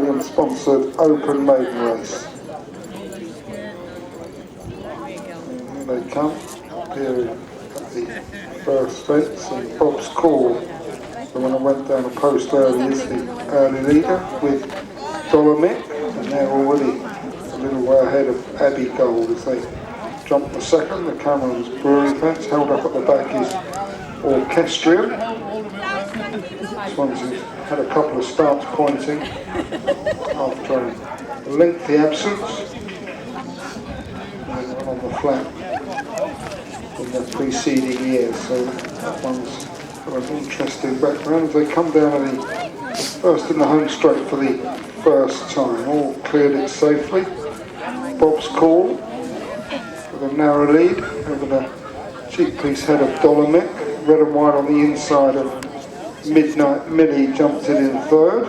Williams sponsored Open Maiden race. And here they come, appearing at the first fence, and Bob's Call, the one I went down the post earlier, is the early leader with Mick, and they're already a little way ahead of Abbey Gold as they jump the second. The Cameron's Brewery fence, held up at the back is Orchestrium. This one's had a couple of starts pointing after a lengthy absence. And on the flat in the preceding year, so that one's got an interesting background. As they come down to the first in the home straight for the first time, all cleared it safely. Bob's Call with a narrow lead over the cheek piece head of Mick. Red and white on the inside of Midnight Millie jumped it in third.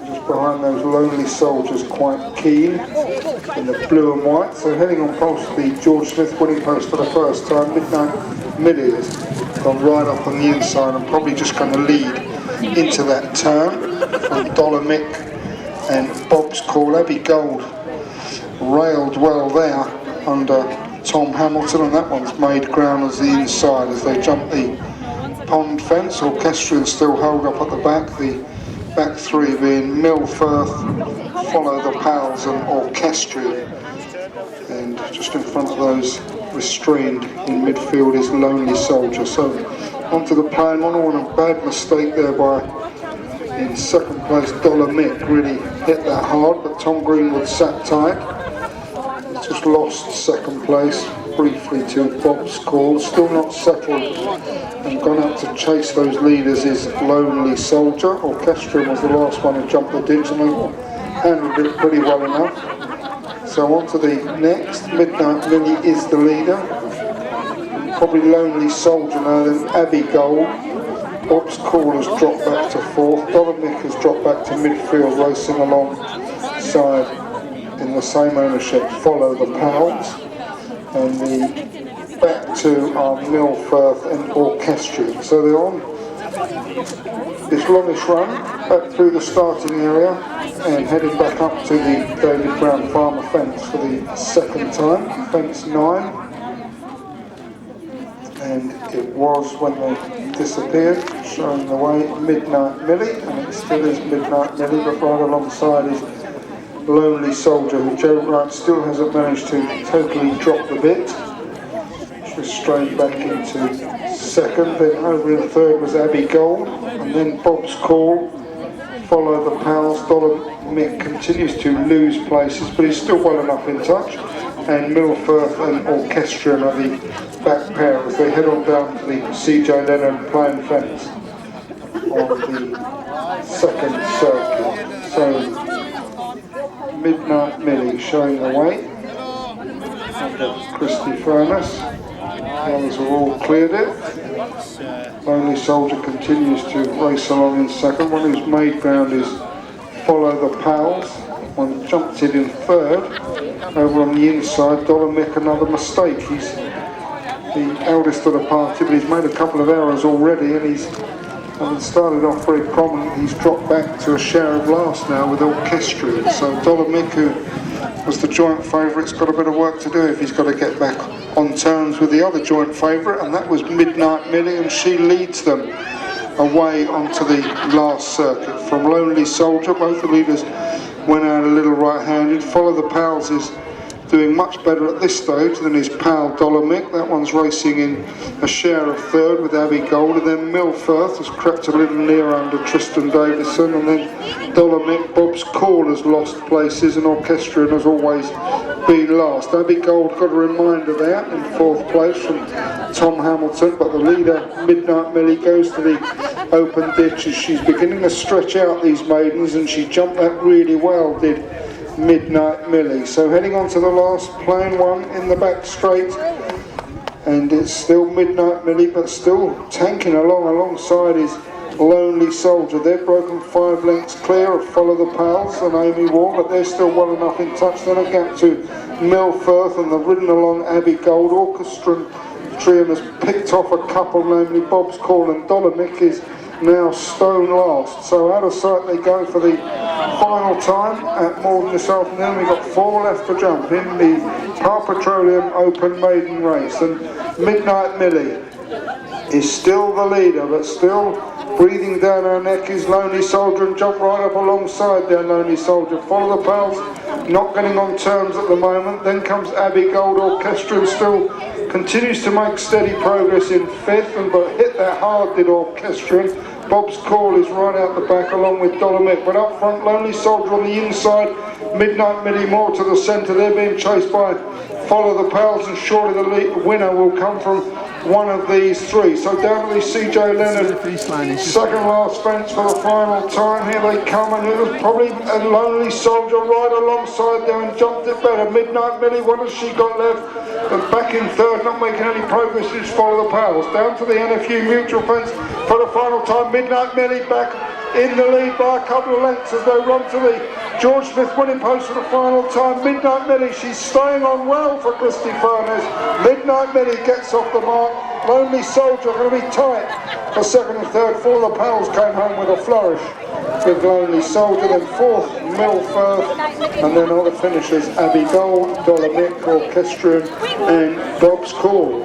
Just behind those Lonely Soldiers, quite keen in the blue and white. So heading on past the George Smith winning post for the first time, Midnight Millie has gone right up on the inside and probably just going to lead into that turn from Mick and Bob's Call. Abbey Gold railed well there under Tom Hamilton, and that one's made ground as the inside as they jump the pond fence. Orchestrion still held up at the back, the back three being Milfirth, Follow the Pals and Orchestrion, and just in front of those restrained in midfield is Lonely Soldier. So onto the plain one, a bad mistake there by, in second place, Mick, really hit that hard, but Tom Greenwood sat tight. Just lost second place briefly to Bob's Call, still not settled and gone out to chase those leaders is Lonely Soldier. Orchestrion was the last one who jumped the ditch and they handled it pretty well enough. So on to the next, Midnight Millie is the leader, probably Lonely Soldier now, then Abbey Gold. Bob's Call has dropped back to fourth, Mick has dropped back to midfield, racing alongside in the same ownership, Follow the Pals, and the back two are Milfirth and Orchestrion. So they're on this longish run back through the starting area and heading back up to the David Brown Farmer fence for the second time, fence 9. And it was, when they disappeared, showing the way, Midnight Millie, and it still is Midnight Millie, but right alongside is Lonely Soldier, who Joe Wright still hasn't managed to totally drop the bit. Just straight back into second, then over in third was Abbey Gold, and then Bob's Call, Follow the Pals. Mick continues to lose places, but he's still well enough in touch, and Milfirth and Orchestrion are the back pair as they head on down to the CJ Lennon plain fence on the second circuit. So Midnight Millie showing the way under Christy Furness. The others have all cleared it. Lonely Soldier continues to race along in second. One who's made ground is Follow the Pals. One jumped it in third. Over on the inside, Mick, another mistake. He's the eldest of the party, but he's made a couple of errors already, and he's having started off very prominent. He's dropped back to a share of last now with Orchestrion. So Mick, who was the joint favourite, has got a bit of work to do if he's got to get back on terms with the other joint favourite, and that was Midnight Millie, and she leads them away onto the last circuit. From Lonely Soldier, both the leaders went out a little right-handed. Follow the Pals is doing much better at this stage than his pal Mick. That one's racing in a share of third with Abbey Gold, and then Milfirth has crept a little near under Tristan Davison, and then Mick. Bob's Call has lost places, and Orchestrion has always been last. Abbey Gold got a reminder there in fourth place from Tom Hamilton, but the leader Midnight Millie goes to the open ditch as she's beginning to stretch out these maidens, and she jumped that really well, did Midnight Millie. So heading on to the last plain one in the back straight, and it's still Midnight Millie, but still tanking along alongside his Lonely Soldier. They've broken 5 lengths clear of Follow the Pals and Amy Wall, but they're still well enough in touch. Then a gap to Milfirth, and they've ridden along Abbey Gold. Orchestrion has picked off a couple, namely Bob's Call and Mick is now stone last. So out of sight they go for the final time at Mordon this afternoon. We've got 4 left to jump in the Par Petroleum Open Maiden Race, and Midnight Millie is still the leader, but still breathing down her neck is Lonely Soldier, and jump right up alongside there, Lonely Soldier. Follow the Pals, not getting on terms at the moment. Then comes Abbey Gold Orchestra, and still continues to make steady progress in 5th, and but hit that hard did Orchestra. Bob's Call is right out the back along with Dolomit, but up front Lonely Soldier on the inside, Midnight Millie more to the centre. They're being chased by Follow the Pals, and surely the winner will come from one of these 3. So down to the CJ Leonard second last fence for the final time. Here they come, and it was probably a Lonely Soldier right alongside there and jumped it better. Midnight Millie, what has she got left? But back in 3rd, not making any progress, is Follow the Pals. Down to the NFU Mutual fence for the final time. Midnight Millie back in the lead by a couple of lengths as they run to the George Smith winning post for the final time. Midnight Millie, she's staying on well for Christy Furness. Midnight Millie gets off the mark. Lonely Soldier going to be tight for 2nd and 3rd. Follow the Pals came home with a flourish with Lonely Soldier. Then 4th, Milford, and then all the finishers Abbey Gold, Dolomit, Orchestrion and Bob's Call.